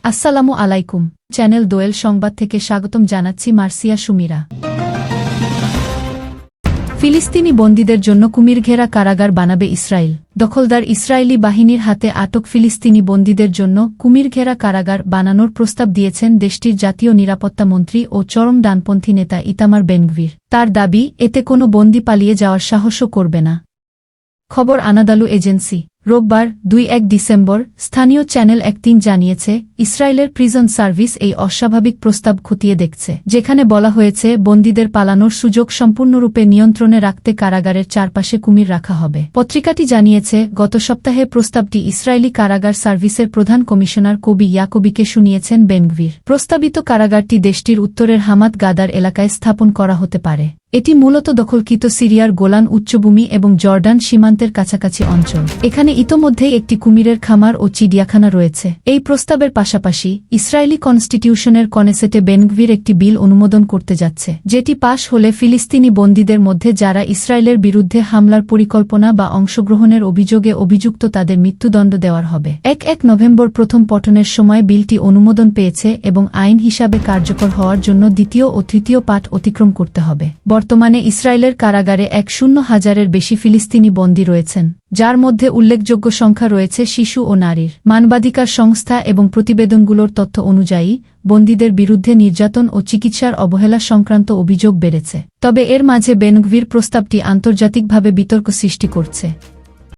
আসসালামু আলাইকুম। চ্যানেল দোয়েল সংবাদ থেকে স্বাগতম জানাচ্ছি মার্সিয়া সুমিরা। ফিলিস্তিনি বন্দীদের জন্য কুমিরঘেরা কারাগার বানাবে ইসরায়েল। দখলদার ইসরায়েলি বাহিনীর হাতে আটক ফিলিস্তিনি বন্দীদের জন্য কুমিরঘেরা কারাগার বানানোর প্রস্তাব দিয়েছেন দেশটির জাতীয় নিরাপত্তা মন্ত্রী ও চরম ডানপন্থী নেতা ইতামার বেনগভির। তার দাবি, এতে কোনো বন্দী পালিয়ে যাওয়ার সাহসও করবে না। খবর আনাদালু এজেন্সি। রোববার ২-১ ডিসেম্বর স্থানীয় চ্যানেল ১-৩ জানিয়েছে, ইসরায়েলের প্রিজন সার্ভিস এই অস্বাভাবিক প্রস্তাব খতিয়ে দেখছে, যেখানে বলা হয়েছে বন্দীদের পালানোর সুযোগ সম্পূর্ণরূপে নিয়ন্ত্রণে রাখতে কারাগারের চারপাশে কুমির রাখা হবে। পত্রিকাটি জানিয়েছে, গত সপ্তাহে প্রস্তাবটি ইসরায়েলি কারাগার সার্ভিসের প্রধান কমিশনার কবি ইয়াকোবিকে শুনিয়েছেন বেনগভির। প্রস্তাবিত কারাগারটি দেশটির উত্তরের হামাদ গাদার এলাকায় স্থাপন করা হতে পারে। এটি মূলত দখলকৃত সিরিয়ার গোলান উচ্চভূমি এবং জর্ডান সীমান্তের কাছাকাছি অঞ্চল। এখানে ইতোমধ্যেই একটি কুমিরের খামার ও চিড়িয়াখানা রয়েছে। এই প্রস্তাবের পাশাপাশি ইসরায়েলি কনস্টিটিউশনের কনেসেটে বেনগভির একটি বিল অনুমোদন করতে যাচ্ছে, যেটি পাশ হলে ফিলিস্তিনি বন্দীদের মধ্যে যারা ইসরায়েলের বিরুদ্ধে হামলার পরিকল্পনা বা অংশগ্রহণের অভিযোগে অভিযুক্ত তাদের মৃত্যুদণ্ড দেওয়ার হবে। ১ নভেম্বর প্রথম পঠনের সময় বিলটি অনুমোদন পেয়েছে এবং আইন হিসাবে কার্যকর হওয়ার জন্য দ্বিতীয় ও তৃতীয় পাঠ অতিক্রম করতে হবে। বর্তমানে ইসরায়েলের কারাগারে ১০০,০০০-এর বেশি ফিলিস্তিনি বন্দী রয়েছেন, যার মধ্যে উল্লেখযোগ্য সংখ্যা রয়েছে শিশু ও নারীর। মানবাধিকার সংস্থা এবং প্রতিবেদনগুলোর তথ্য অনুযায়ী বন্দীদের বিরুদ্ধে নির্যাতন ও চিকিৎসার অবহেলা সংক্রান্ত অভিযোগ বেড়েছে। তবে এর মাঝে বেনগভির প্রস্তাবটি আন্তর্জাতিকভাবে বিতর্ক সৃষ্টি করছে।